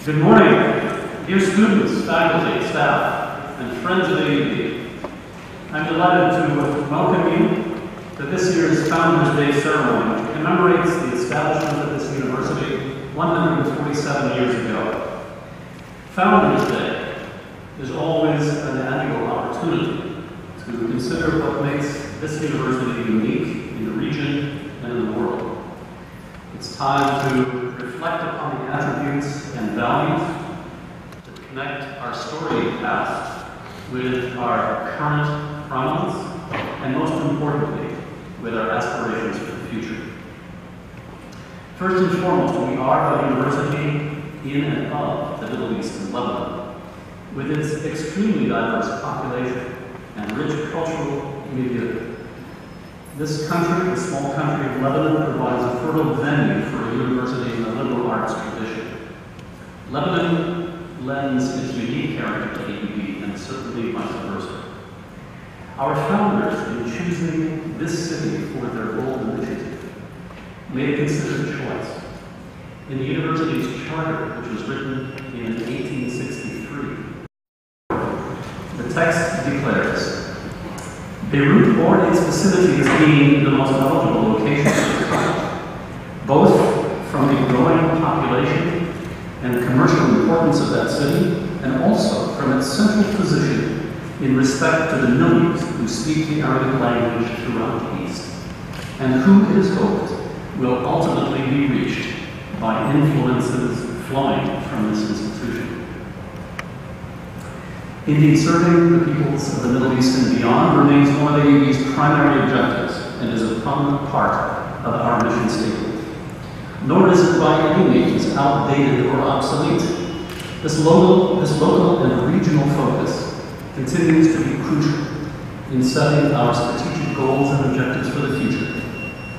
Good morning, dear students, faculty, staff, and friends of AUB. I'm delighted to welcome you to this year's Founders Day Ceremony, which commemorates the establishment of this university 147 years ago. Founders Day is always an annual opportunity to consider what makes this university unique in the region and in the world. It's time to reflect upon the attributes and values that connect our storied past with our current prominence, and most importantly, with our aspirations for the future. First and foremost, we are a university in and of the Middle East and Lebanon, with its extremely diverse population and rich cultural milieu. This country, the small country of Lebanon, provides a fertile venue for a university in the liberal arts tradition. Lebanon lends its unique character to AUB, and certainly vice versa. Our founders, in choosing this city for their bold initiative, made a considered choice. In the university's charter, which was written in 1863, the text declares, Beirut or its vicinity as being the most eligible location for the college, both from the growing population and commercial importance of that city, and also from its central position in respect to the millions who speak the Arabic language throughout the East, and who, it is hoped, will ultimately be reached by influences flowing from this institution. Indeed, serving the peoples of the Middle East and beyond remains one of AUB's primary objectives and is a prominent part of our mission statement. Nor is it by any means outdated or obsolete. This local and regional focus continues to be crucial in setting our strategic goals and objectives for the future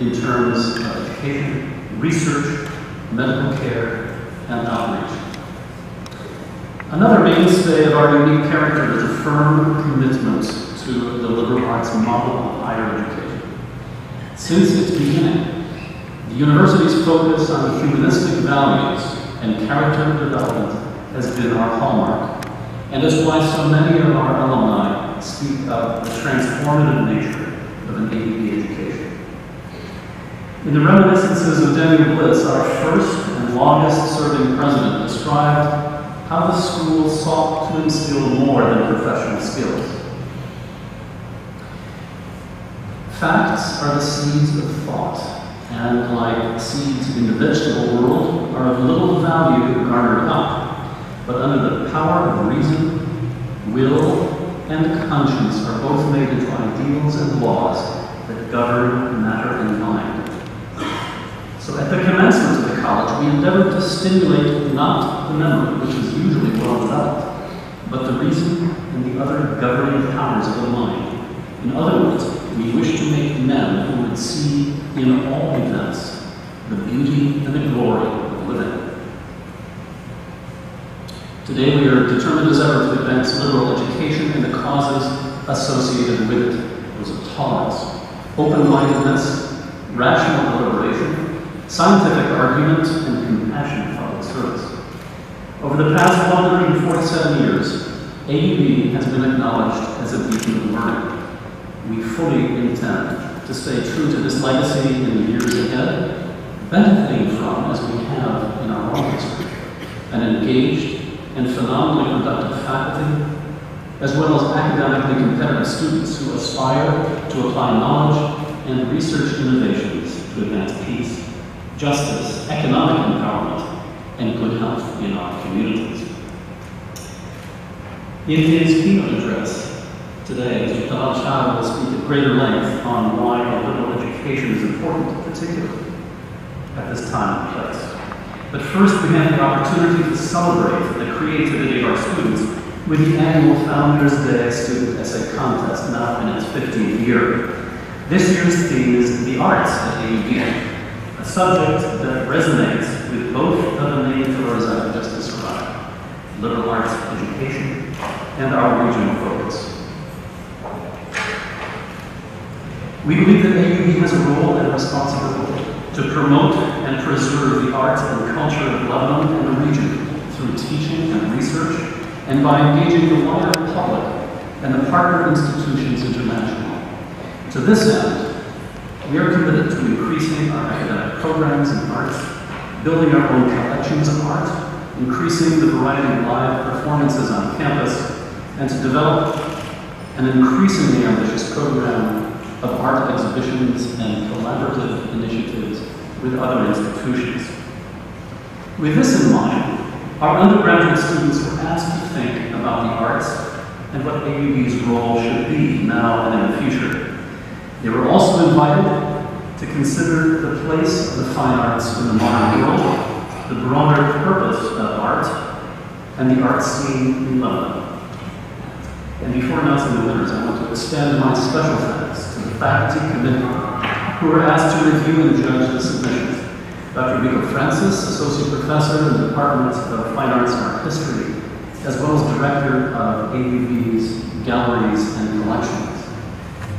in terms of education, research, medical care, and outreach. Another mainstay of our unique character is a firm commitment to the liberal arts model of higher education. Since its beginning, the university's focus on humanistic values and character development has been our hallmark, and is why so many of our alumni speak of the transformative nature of an AUB education. In the reminiscences of Daniel Bliss, our first and longest-serving president described how the school sought to instill more than professional skills. Facts are the seeds of thought, and like seeds in the vegetable world, are of little value garnered up, but under the power of reason, will, and conscience are both made into ideals and laws that govern matter and mind. So at the commencement of the college, we endeavored to stimulate not the memory, which is usually well developed, but the reason and the other governing powers of the mind. In other words, we wish to make men who would see in all events the beauty and the glory of living. Today we are determined as ever to advance liberal education and the causes associated with it. Those of tolerance, open-mindedness, rational deliberation, scientific argument, and compassionate public service. Over the past 147 years, AUB has been acknowledged as a beacon of learning. We fully intend to stay true to this legacy in the years ahead, benefiting from, as we have in our long history, an engaged and phenomenally productive faculty, as well as academically competitive students who aspire to apply knowledge and research innovations to advance peace, justice, economic empowerment, and good health in our communities. In his keynote address today, Mr. Talal Shair will speak at greater length on why a liberal education is important, particularly at this time and place. But first, we have the opportunity to celebrate the creativity of our students with the annual Founders Day Student Essay Contest, now in its 15th year. This year's theme is the arts at AUB, a subject that resonates with both of the main pillars I've just described, liberal arts education and our regional focus. We believe that AUB has a role and responsibility to promote and preserve the arts and culture of Lebanon and the region through teaching and research, and by engaging the wider public and the partner institutions internationally. To this end, we are committed to increasing our academic programs in arts, building our own collections of art, increasing the variety of live performances on campus, and to develop an increasingly ambitious program of art exhibitions and collaborative initiatives with other institutions. With this in mind, our undergraduate students were asked to think about the arts and what AUB's role should be now and in the future. They were also invited to consider the place of the fine arts in the modern world, the broader purpose of art, and the art scene in Lebanon. And before announcing the winners, I want to extend my special thanks to the faculty committee who were asked to review and judge the submissions. Dr. Rico Francis, Associate Professor in the Department of Fine Arts and Art History, as well as Director of AUB's Galleries and Collections.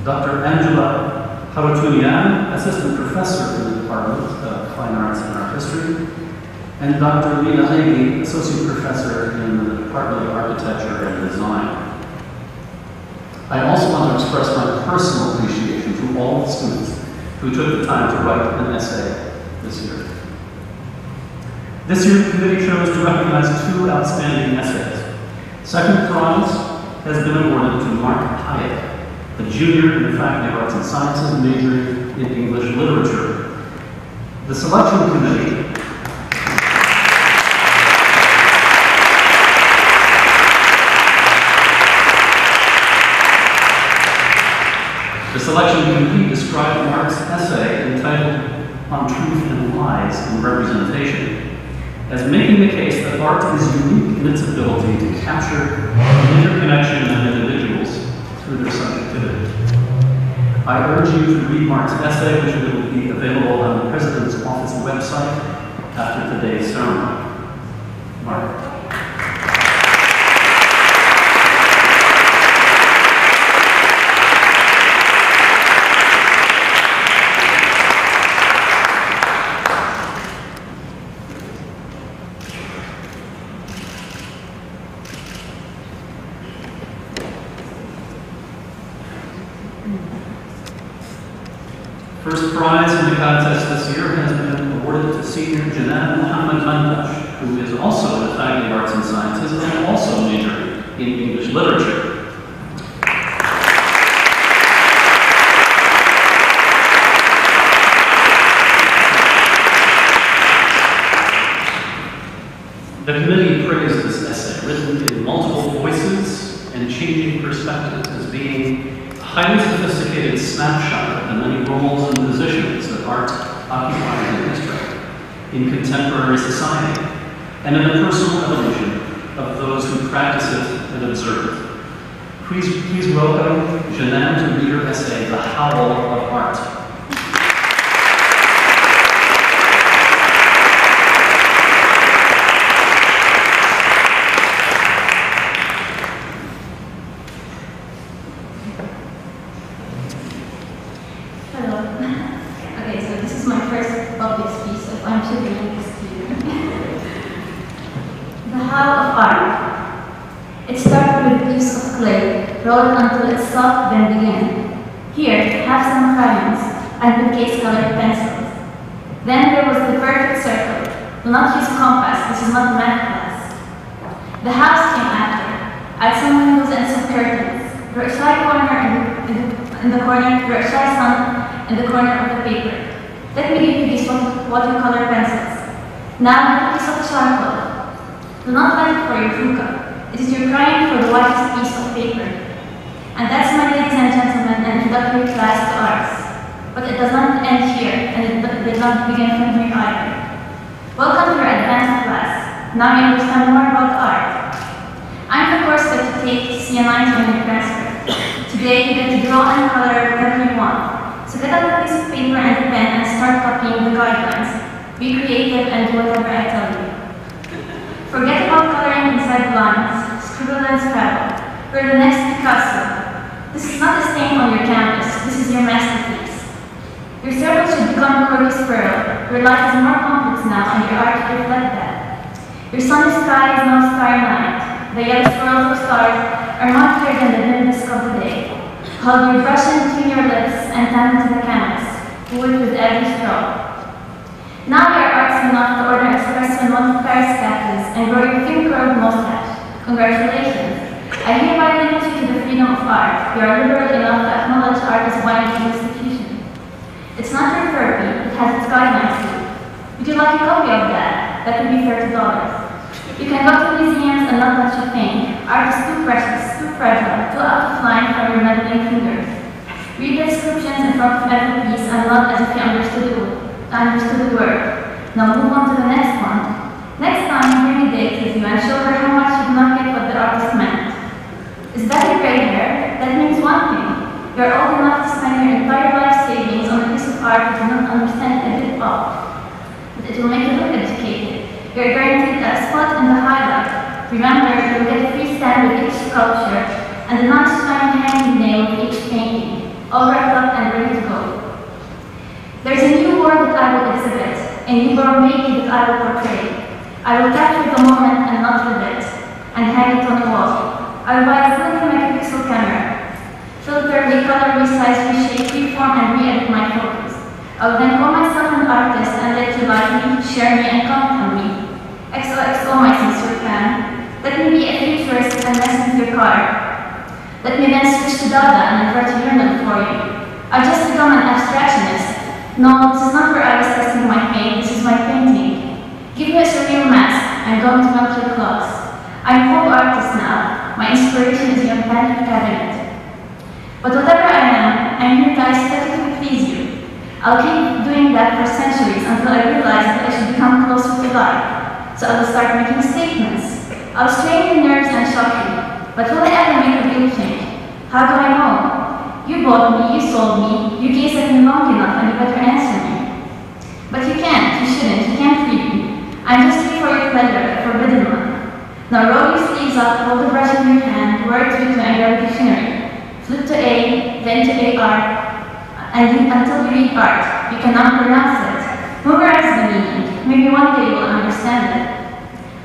Dr. Angela Harutunian, Assistant Professor in the Department of Fine Arts and Art History, and Dr. Lina Hagee, Associate Professor in the Department of Architecture and Design. I also want to express my personal appreciation to all the students who took the time to write an essay this year. This year, the committee chose to recognize two outstanding essays. Second prize has been awarded to Mark Hyatt, a junior in the Faculty of Arts and Sciences majoring in English literature. The selection committee described Mark's essay entitled On Truth and Lies in Representation as making the case that art is unique in its ability to capture the interconnection of individuals through their subjectivity. I urge you to read Mark's essay, which will be available on the President's Office website after today's ceremony. Mark. First prize in the contest this year has been awarded to senior Janan Mohammed, who is also in the Faculty of Arts and Sciences and also majoring in English literature. The committee praised this essay, written in multiple voices and changing perspectives, as being a highly sophisticated snapshot of the many roles and positions that art occupies in history, in contemporary society, and in the personal evolution of those who practice it and observe it. Please welcome Janan to read her essay, The Howl of Art. Roll it until it's soft, then begin. Here, have some crayons and with case-colored pencils. Then there was the perfect circle. Do not use compass, this is not math class. The house came after. Add some windows and some curtains. Versailles corner in the corner, Versailles sun in the corner of the paper. Let me give you these watercolor pencils. Now, a piece of charcoal. Do not let it for your hookah. It is your crying for the whitest piece of paper. And that's, my ladies and gentlemen, an introductory class to arts. But it does not end here, and it did not begin from here either. Welcome to your advanced class. Now you understand more about art. I'm the course that you take C9 on your transcript. Today you get to draw and color whatever you want. So get out a piece of paper and a pen and start copying the guidelines. Be creative and do whatever I tell you. Forget about coloring inside the lines. Scribble and scrabble. We're the next Picasso. This is not a stain on your canvas. This is your masterpiece. Your circle should become Corey's pearl. Your life is more complex now, and your art reflects that. Your sunny sky is now starry night. The yellow swirls of stars are mightier than the dim disk of the day. Hold your brush in between your lips and tend to the canvas, wood with every stroke. Now you are artsy enough to order espresso in one of Paris cafes and grow your thin-curled mustache. Congratulations. I hereby limit you to the freedom of art. You are liberal enough to acknowledge art as a binding institution. It's not your therapy, it has its guidelines too. Would you like a copy of that? That would be $30. You can go to museums and not what you think. Art is too precious, too fragile, too out of line from your meddling fingers. Read the descriptions in front of every piece and nod as if you understood the word. Now move on to the next one. Next time, bring a date with you and show her how much you do not get what the artist meant. Is that your gray hair? That means one thing. You are old enough to spend your entire life savings on a piece of art you do not understand a bit of. But it will make you look educated. You are guaranteed a spot in the highlight. Remember, you will get a free stand with each sculpture and a nice shiny hanging nail with each painting, all wrapped up and ready to go. There's a new world that I will exhibit, a new world maybe that I will portray. I will capture the moment and not live it, and hang it on the wall. I will buy a 30 megapixel camera, filter, recolor, resize, reshape, reform, and re-edit my photos. I will then call myself an artist and let you like me, share me, and comment on me. XOXO, my sincere fan. Let me be a futurist and mess with your car. Let me then switch to Dada and invert a urinal for you. I've just become an abstractionist. No, this is not where I was testing my paint, this is my painting. Give me a surreal mask. I'm going to melt your clothes. I'm a pop artist now. My inspiration is your panic cabinet. But whatever I am, I'm here to aesthetically please you. I'll keep doing that for centuries until I realize that I should become closer to life. So I will start making statements. I'll strain your nerves and shock you. But will I ever make a real change? How do I know? You bought me, you sold me, you gazed at me long enough and you better answer me. But you can't, you shouldn't, you can't read me. I'm just here for your pleasure, a forbidden one. Now roll your sleeves up, hold the brush in your hand, word to and your dictionary. Flip to A, then to AR, and until you read art. You cannot pronounce it. Memorize the meaning. Maybe one day you will understand it.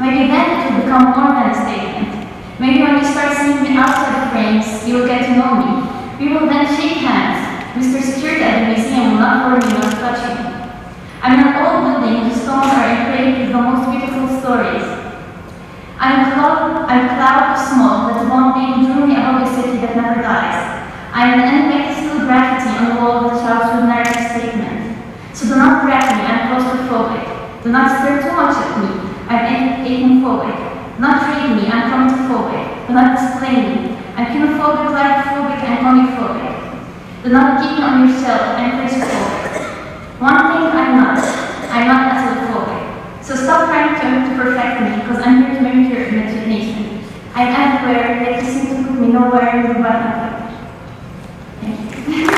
Maybe then it will become more than a statement. Maybe when you start seeing me outside the frames, you will get to know me. We will then shake hands. Mr. Security at the museum will not worry me, not touch me. I'm an old building whose stones are engraved with the most beautiful stories. I'm a cloud of smoke that one day drew me above a city that never dies. I'm an unmixed graffiti on the wall that shouts with narrative statement. So do not grab me, I'm claustrophobic. Do not stare too much at me, I'm achnophobic. Do not read me, I'm chromatophobic. Do not display me, I'm kinophobic, lipophobic, and homophobic. Do not keep me on your shelf, I'm claustrophobic. One thing I'm not acetophobic. So stop trying to perfect me, because I'm here to mimic your imagination. I'm everywhere, yet you seem to put me nowhere in the button. Thank you.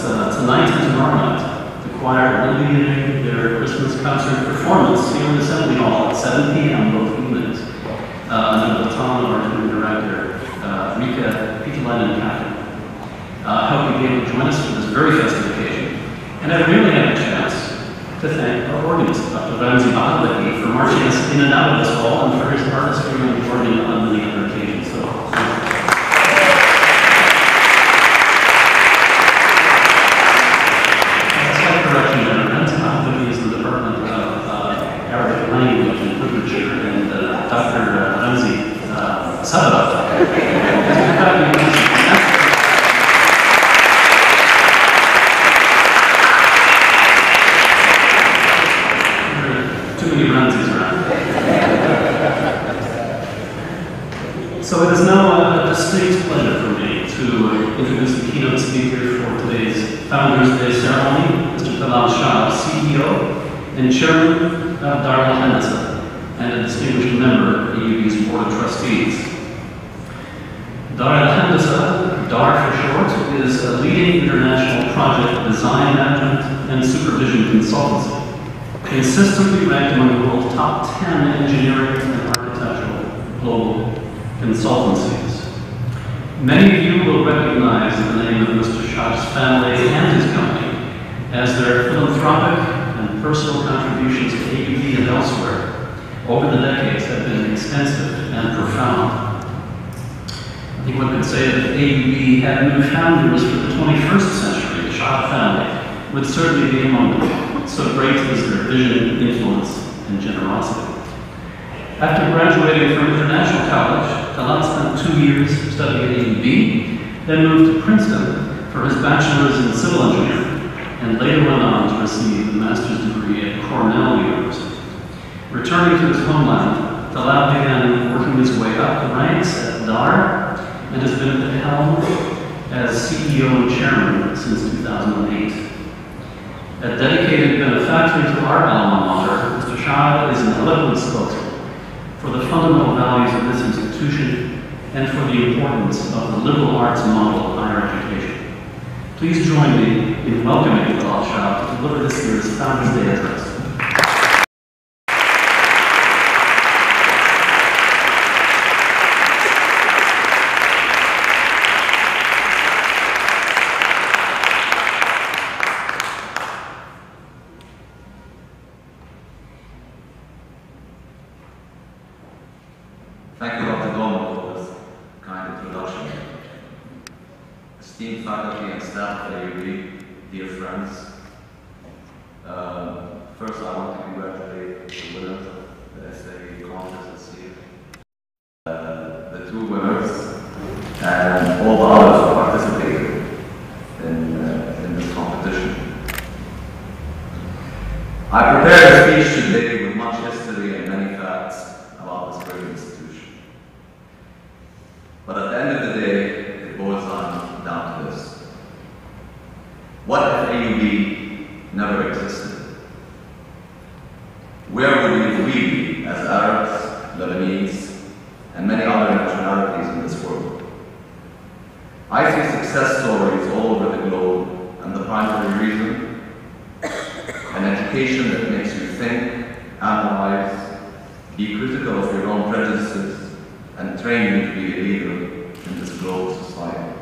tonight and tomorrow night, the choir will be giving their Christmas concert performance here in the Assembly Hall at 7 p.m. both evenings, under the baton of our new director, Rika Pitalainen Catherine. I hope you'll be able to join us for this very festive occasion. And I really have a chance to thank our organist, Dr. Ramzi Bahalecki, for marching us in and out of this hall and for his artistry on the organ on many other occasions. So, slight correction there. Ramzi Bahalecki is in the Department of Arabic Language and Literature, and Dr. Ramzi Sabah. So it is now a distinct pleasure for me to introduce the keynote speaker for today's Founders Day Ceremony, Mr. Talal Shair, CEO and Chairman of Dar Al Handasah, and a distinguished member of AUB's Board of Trustees. Dar Al Handasah, DAR for short, is a leading international project design management and supervision consultancy, consistently ranked among the world's top 10 engineering and architectural global consultancies. Many of you will recognize the name of Mr. Shair's family and his company, as their philanthropic and personal contributions to AUB and elsewhere over the decades have been extensive and profound. I think one could say that AUB had new founders for the 21st century. The Shair family would certainly be among them. So great is their vision, influence, and generosity. After graduating from International College, Talal spent 2 years studying at AUB, then moved to Princeton for his bachelor's in civil engineering, and later went on to receive a master's degree at Cornell University. Returning to his homeland, Talal began working his way up the ranks at DAR and has been at the helm as CEO and chairman since 2008. A dedicated benefactor to our alma mater, Mr. Shair is an eloquent spokesman for the fundamental values of this institution and for the importance of the liberal arts model of higher education. Please join me in welcoming Talal Shair to deliver this year's Founders Day address. Thank you, Dr. Dolman, for this kind introduction. Esteemed faculty and staff at AUB, dear friends, first I want to congratulate the winners of the essay contest this year, the 2 winners, and all the others who participated in this competition. I prepared a speech today with much history and many facts about this great institution. But at the end of the day, it boils down to this. What if AUB never existed? Where would we be as Arabs, Lebanese, and many other nationalities in this world? I see success stories all over the globe, and the primary reason, an education that makes you think, analyze, be critical of your own prejudices, and train you to be a leader in this global society.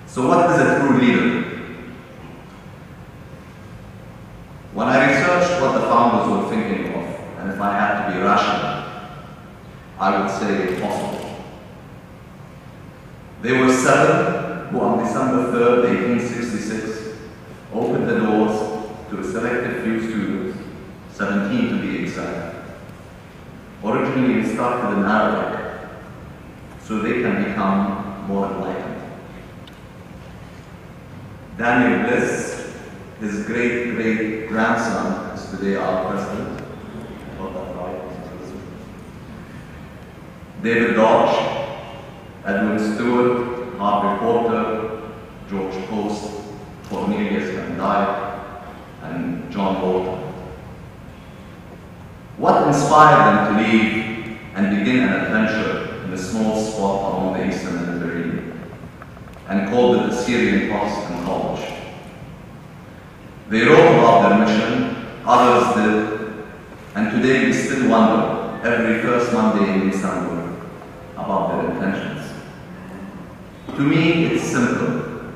So what is a true leader? When I researched what the founders were thinking of, and if I had to be rational, I would say possible. They were 7 who on December 3rd, 1866, opened the doors to a selected few students, 17 to be exact, originally instructed in Arabic, so they can become more enlightened. Daniel Bliss, his great-great-grandson, is today our president. Got that right? David Dodge, Edwin Stewart, Harvey Porter, George Post, Cornelius Van Dyke, and John Bolton. What inspired them to leave and begin an adventure in a small spot along the eastern Mediterranean? and called it the Syrian Protestant College. They wrote about their mission, others did, and today we still wonder, every first Monday in December, about their intentions. To me, it's simple.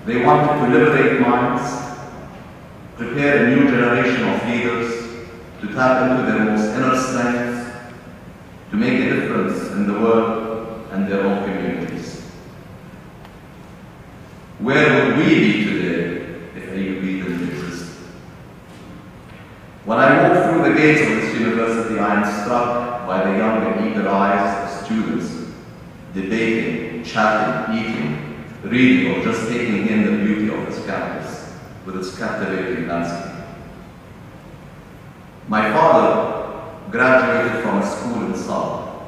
They wanted to liberate minds, prepare a new generation of leaders to tap into their most inner strengths, to make a difference in the world and their own communities. Where would we be today if AUB didn't exist? When I walk through the gates of this university, I am struck by the young and eager eyes of students, debating, chatting, eating, reading, or just taking in the beauty of this campus with its captivating landscape. My father graduated from a school in South,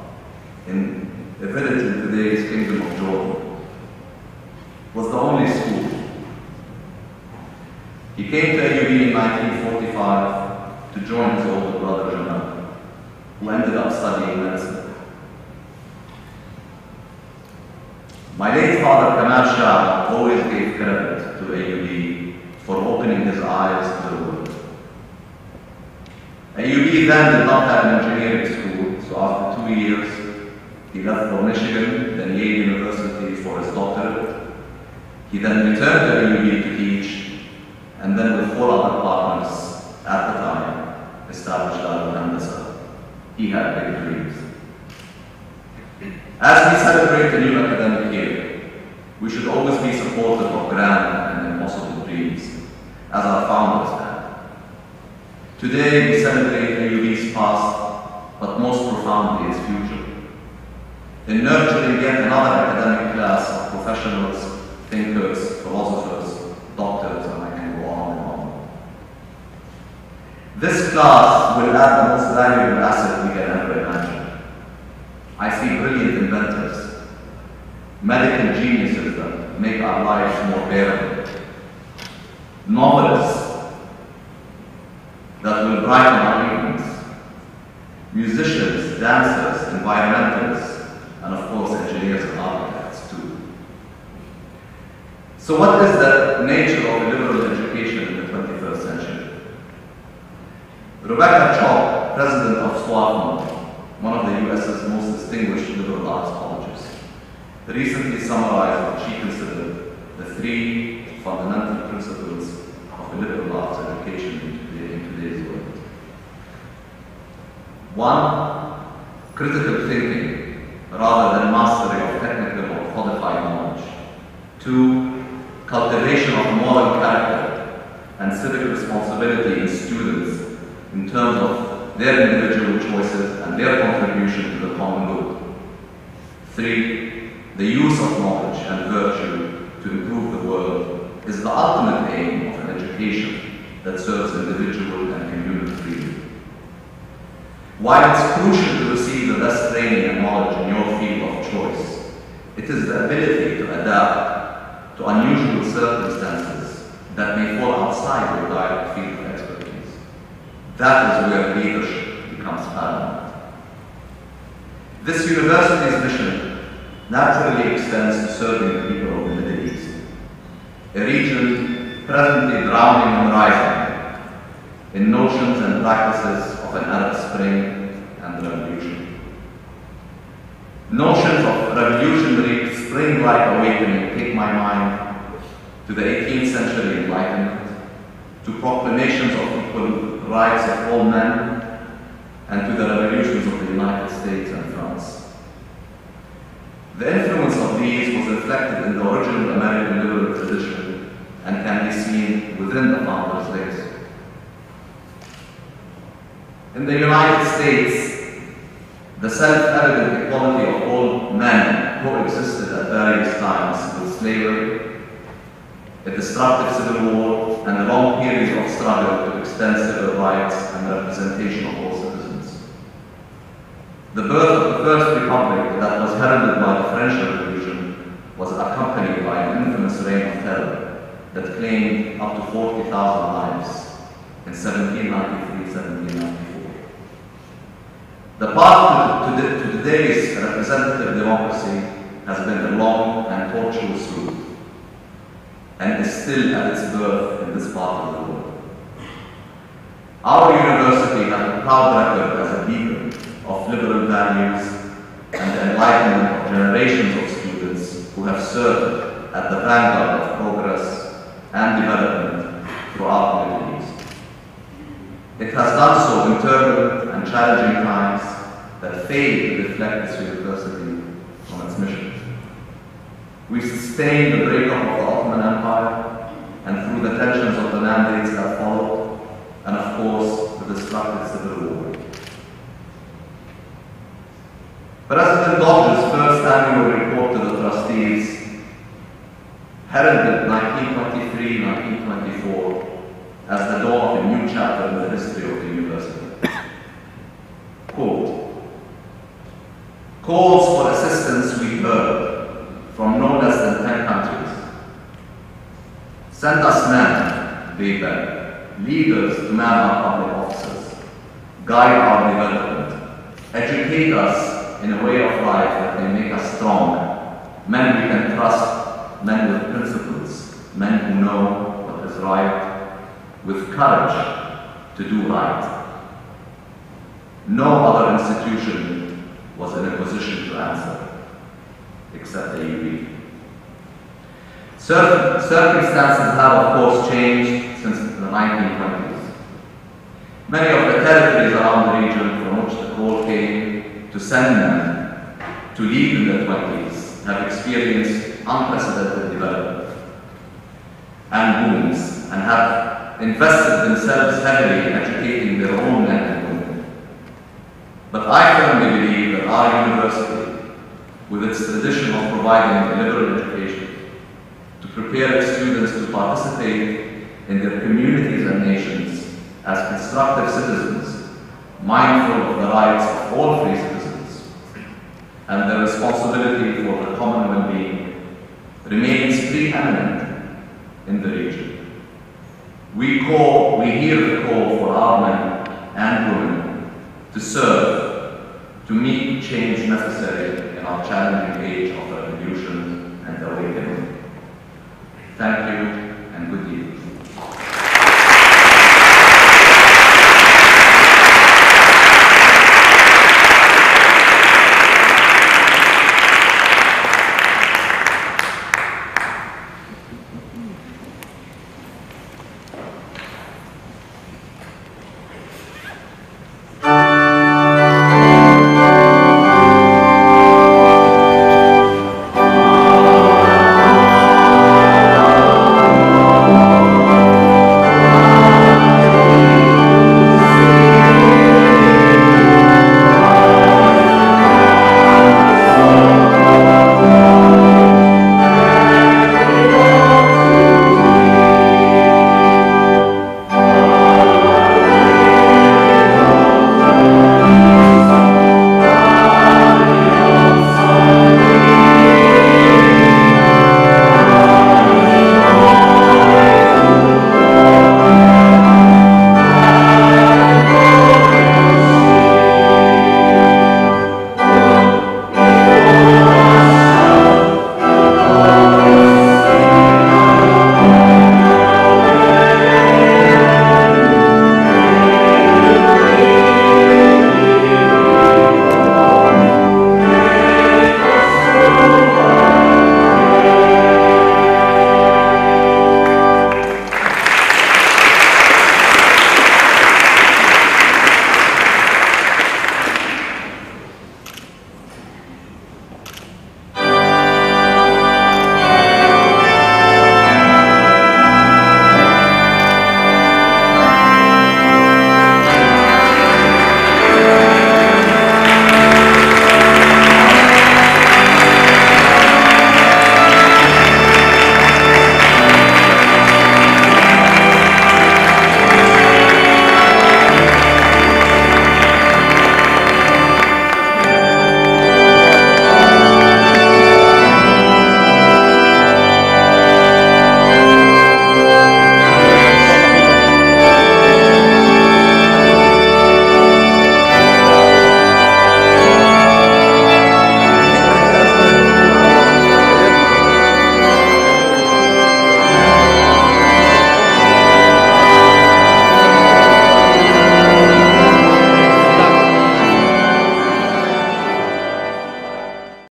in a village in today's Kingdom of Jordan. It was the only school. He came to AUB in 1945 to join his older brother Jamal, who ended up studying medicine. My late father Talal Shair always gave credit to AUB for opening his eyes to the world. AUB then did not have an engineering school, so after 2 years, he left for Michigan, then Yale University for his doctorate. He then returned to AUB to teach, and then with 4 other partners at the time, established Dar Al Handasah. He had big dreams. As we celebrate the new academic year, we should always be supportive of grand and impossible dreams, as our founders had. Today, we celebrate AUB's past, but most profoundly its future. In nurturing yet another academic class of professionals, thinkers, philosophers, doctors, and I can go on and on. This class will add the most valuable asset we can ever imagine. I see brilliant inventors, medical geniuses that make our lives more bearable, novelists that will brighten our evenings, musicians, dancers, environmentalists, and of course engineers and architects too. So what is the nature of a liberal education in the 21st century? Rebecca Chopp, president of Swarthmore, one of the US's most distinguished liberal arts colleges, recently summarized what she considered the 3 fundamental principles of a liberal arts education in today's world. 1, critical thinking rather than mastery of technical or codified knowledge. 2, cultivation of moral character and civic responsibility in students in terms of their individual choices and their contribution to the common good. 3, the use of knowledge and virtue to improve the world is the ultimate aim of an education that serves individual and community freedom. While it's crucial to receive the best training and knowledge in your field of choice, it is the ability to adapt to unusual circumstances that may fall outside your direct field of expertise. That is where leadership becomes paramount. This university's mission naturally extends to serving the people of the Middle East, a region presently drowning and rising in notions and practices of an Arab Spring and revolution. Notions of revolutionary spring-like awakening take my mind to the 18th century Enlightenment, to proclamations of equal rights of all men, and to the revolutions of the United States and France. The influence of these was reflected in the original American liberal tradition and can be seen within the founders' legacy. In the United States, the self-evident equality of all men coexisted at various times with slavery, a destructive civil war, and a long period of struggle to extend civil rights and representation of all citizens. The birth of the First Republic that was heralded by the French Revolution was accompanied by an infamous reign of terror that claimed up to 40,000 lives in 1793-1794. The path to today's representative democracy has been a long and tortuous route, and is still at its birth in this part of the world. Our university has a proud record as a beacon of liberal values and the enlightenment of generations of students who have served at the vanguard of progress and development throughout the Middle East. It has done so in turbulent and challenging times that failed to reflect this university on its mission. We sustained the breakup of the Ottoman Empire and through the tensions of the mandates that followed, and of course, the destructive civil war. President Dodge's first annual report to the trustees heralded 1923-1924 as the dawn of a new chapter in the history of the university. Quote, "Calls for assistance we heard from no less than 10 countries. Send us men, they begged, leaders to man our public offices, guide our development, educate us in a way of life that may make us strong, men we can trust, men with principles, men who know what is right, with courage to do right." No other institution was in a position to answer, except AUB. Circumstances have, of course, changed since the 1920s. Many of the territories around the region from which the call came to send men to lead in the 20s have experienced unprecedented development and booms, and have invested themselves heavily in educating their own men and women. But I firmly believe that our university, with its tradition of providing a liberal education, to prepare its students to participate in their communities and nations as constructive citizens, mindful of the rights of all free citizens, and their responsibility for the common well-being, remains preeminent in the region. We hear the call for our men and women to serve, to meet change necessary in our challenging age of revolution and awakening. Thank you.